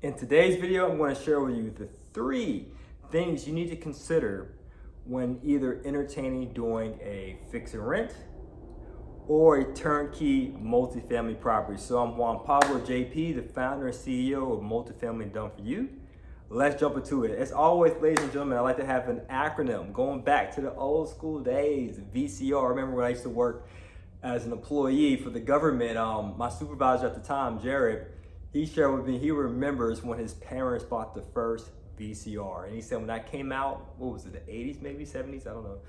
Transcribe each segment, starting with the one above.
In today's video, I'm going to share with you the 3 things you need to consider when either entertaining doing a fix and rent or a turnkey multifamily property. So I'm Juan Pablo, JP, the founder and CEO of Multifamily Done For You. Let's jump into it. As always, ladies and gentlemen, I like to have an acronym going back to the old school days, VCR. I remember when I used to work as an employee for the government. My supervisor at the time, Jared, he shared with me, he remembers when his parents bought the first VCR. And he said when that came out, what was it, the 80s, maybe 70s? I don't know.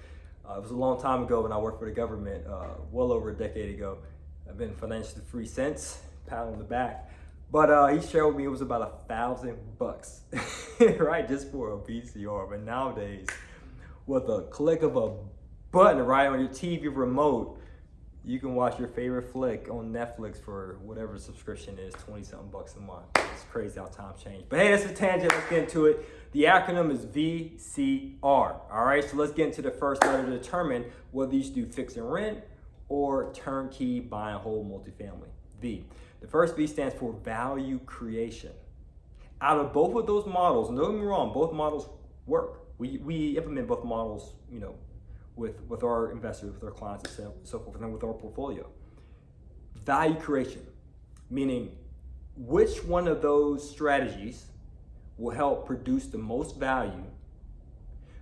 It was a long time ago when I worked for the government, well over a decade ago. I've been financially free since, pat on the back. But he shared with me it was about $1,000, right? Just for a VCR. But nowadays, with a click of a button right on your TV remote, you can watch your favorite flick on Netflix for whatever the subscription is, 20-something bucks a month. It's crazy how times change. But hey, that's a tangent. Let's get into it. The acronym is VCR. All right, so let's get into the first letter to determine whether you should do fix and rent or turnkey buy and hold multifamily. V. The first V stands for value creation. Out of both of those models, and don't get me wrong, both models work. We implement both models, with our investors, with our clients, and so forth, and with our portfolio. Value creation, meaning which one of those strategies will help produce the most value,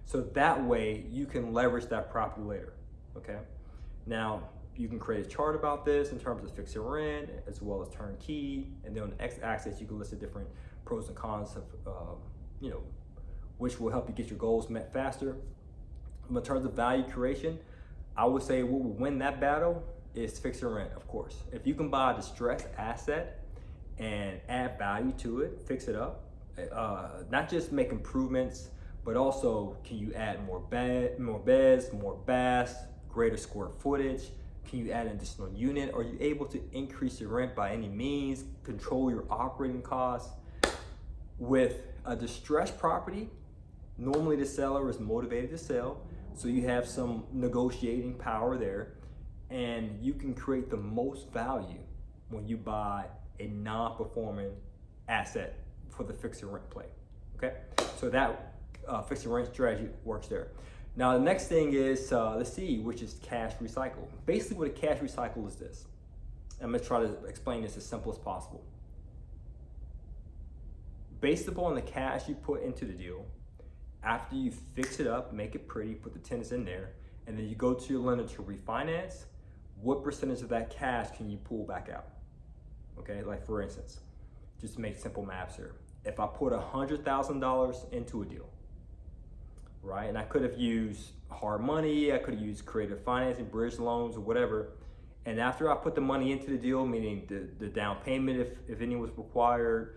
so that way you can leverage that property later, okay? Now, you can create a chart about this in terms of fix and rent, as well as turnkey, and then on the x-axis, you can list the different pros and cons of, which will help you get your goals met faster. In terms of value creation, I would say what will win that battle is fix and rent, of course. If you can buy a distressed asset and add value to it, fix it up, not just make improvements, but also can you add more beds, more baths, greater square footage? Can you add an additional unit? Are you able to increase your rent by any means, control your operating costs? With a distressed property, normally the seller is motivated to sell, so you have some negotiating power there, and you can create the most value when you buy a non-performing asset for the fix and rent play, okay? So that fix and rent strategy works there. Now the next thing is the C, which is cash recycle. Basically what a cash recycle is this. I'm gonna try to explain this as simple as possible. Based upon the cash you put into the deal, after you fix it up, make it pretty, put the tenants in there, and then you go to your lender to refinance, what percentage of that cash can you pull back out? Okay, like for instance, just to make simple maths here. If I put $100,000 into a deal, right, and I could have used hard money, I could have used creative financing, bridge loans, or whatever, and after I put the money into the deal, meaning the down payment, if any was required,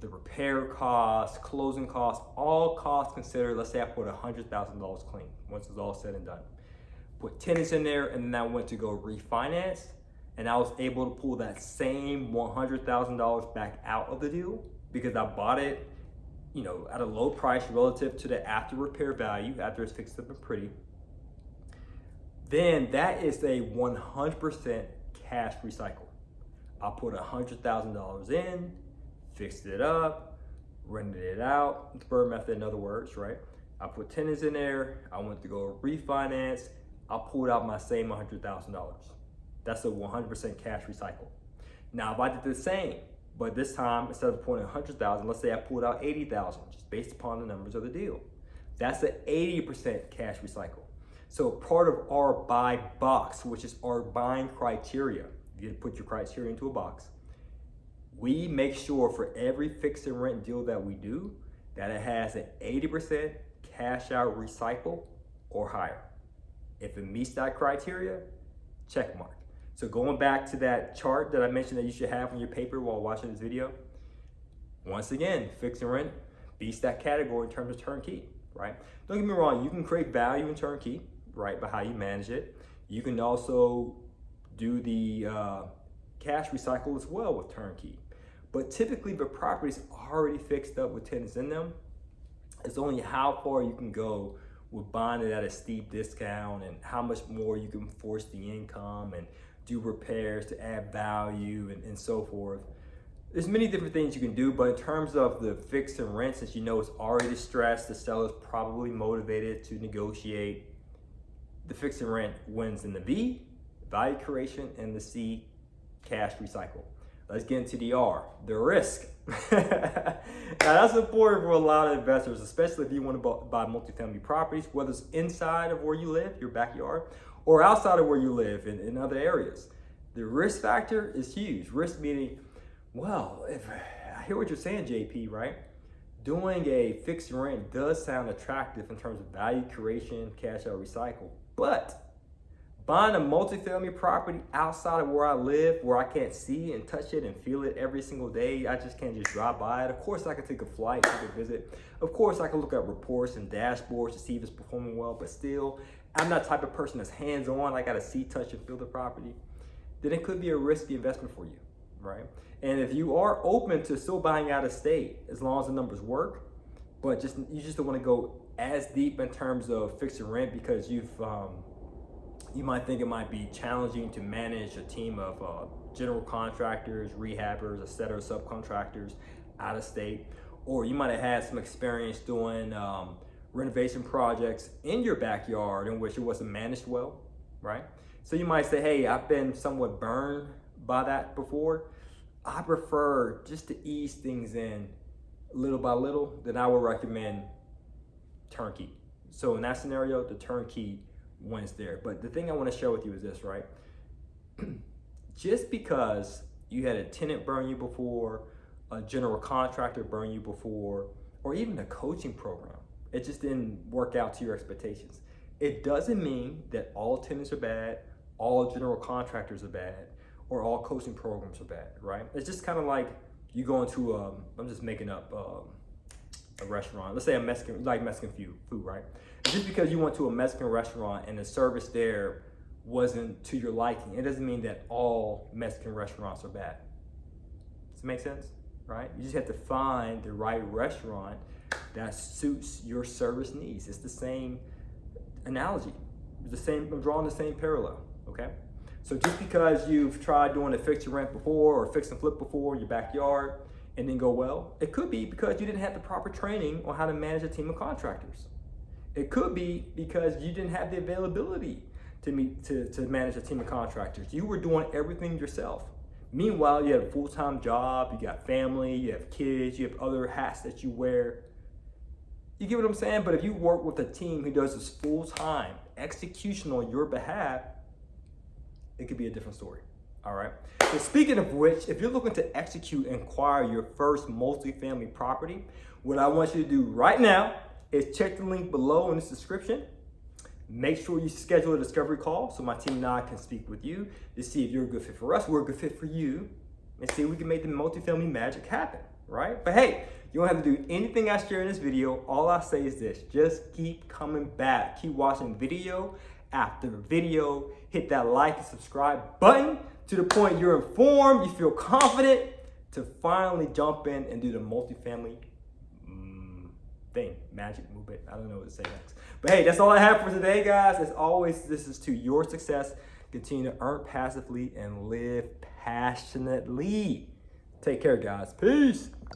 the repair costs, closing costs, all costs considered, let's say I put $100,000 clean, once it's all said and done. Put tenants in there, and then I went to go refinance, and I was able to pull that same $100,000 back out of the deal because I bought it, at a low price relative to the after repair value, after it's fixed up and pretty. Then that is a 100% cash recycle. I put $100,000 in, fixed it up, rented it out, the Bird method in other words, right? I put tenants in there, I went to go refinance, I pulled out my same $100,000. That's a 100% cash recycle. Now, if I did the same, but this time, instead of putting $100,000, let's say I pulled out $80,000, just based upon the numbers of the deal. That's an 80% cash recycle. So part of our buy box, which is our buying criteria, you put your criteria into a box, we make sure for every fix and rent deal that we do, that it has an 80% cash out recycle or higher. If it meets that criteria, check mark. So going back to that chart that I mentioned that you should have on your paper while watching this video, once again, fix and rent beats that category in terms of turnkey, right? Don't get me wrong, you can create value in turnkey, right, by how you manage it. You can also do the cash recycle as well with turnkey. But typically the property's already fixed up with tenants in them. It's only how far you can go with buying it at a steep discount and how much more you can force the income and do repairs to add value and so forth. There's many different things you can do, but in terms of the fix and rent, since you know it's already stressed, the seller's probably motivated to negotiate. The fix and rent wins in the V, value creation, and the C, cash recycle. Let's get into the R, the risk. Now that's important for a lot of investors, especially if you want to buy multifamily properties, whether it's inside of where you live, your backyard, or outside of where you live in other areas. The risk factor is huge. Risk meaning, well, if I hear what you're saying, JP, right? Doing a fixed rent does sound attractive in terms of value creation, cash out recycle, but buying a multifamily property outside of where I live, where I can't see and touch it and feel it every single day, I just can't just drive by it. Of course, I can take a flight, take a visit. Of course, I can look at reports and dashboards to see if it's performing well, but still, I'm not the type of person that's hands-on. I gotta see, touch, and feel the property. Then it could be a risky investment for you, right? And if you are open to still buying out of state, as long as the numbers work, but you just don't want to go as deep in terms of fixed rent because you might think it might be challenging to manage a team of general contractors, rehabbers, etc., subcontractors out of state, or you might have had some experience doing renovation projects in your backyard in which it wasn't managed well, right? So you might say, hey, I've been somewhat burned by that before. I prefer just to ease things in little by little, then I would recommend turnkey. So in that scenario, the turnkey wins there. But the thing I want to share with you is this, right? Just because you had a tenant burn you before, a general contractor burn you before, or even a coaching program, it just didn't work out to your expectations. It doesn't mean that all tenants are bad, all general contractors are bad, or all coaching programs are bad, right? It's just kind of like you go into I'm just making up a restaurant. Let's say a Mexican food, right? And just because you went to a Mexican restaurant and the service there wasn't to your liking, it doesn't mean that all Mexican restaurants are bad. Does it make sense, right? You just have to find the right restaurant that suits your service needs. It's the same analogy. I'm drawing the same parallel, okay? So just because you've tried doing a fix and rent before or fix and flip before in your backyard and didn't go well, it could be because you didn't have the proper training on how to manage a team of contractors. It could be because you didn't have the availability to manage a team of contractors. You were doing everything yourself. Meanwhile, you have a full-time job, you got family, you have kids, you have other hats that you wear. You get what I'm saying? But if you work with a team who does this full-time execution on your behalf, it could be a different story, all right? So speaking of which, if you're looking to execute and acquire your first multifamily property, what I want you to do right now is check the link below in this description. Make sure you schedule a discovery call so my team and I can speak with you to see if you're a good fit for us, we're a good fit for you, and see if we can make the multifamily magic happen, right? But hey, you don't have to do anything I share in this video. All I say is this, just keep coming back. Keep watching video after video. Hit that like and subscribe button to the point you're informed, you feel confident to finally jump in and do the multifamily magic movement. I don't know what to say next. But hey, that's all I have for today, guys. As always, this is to your success. Continue to earn passively and live passionately. Take care, guys. Peace.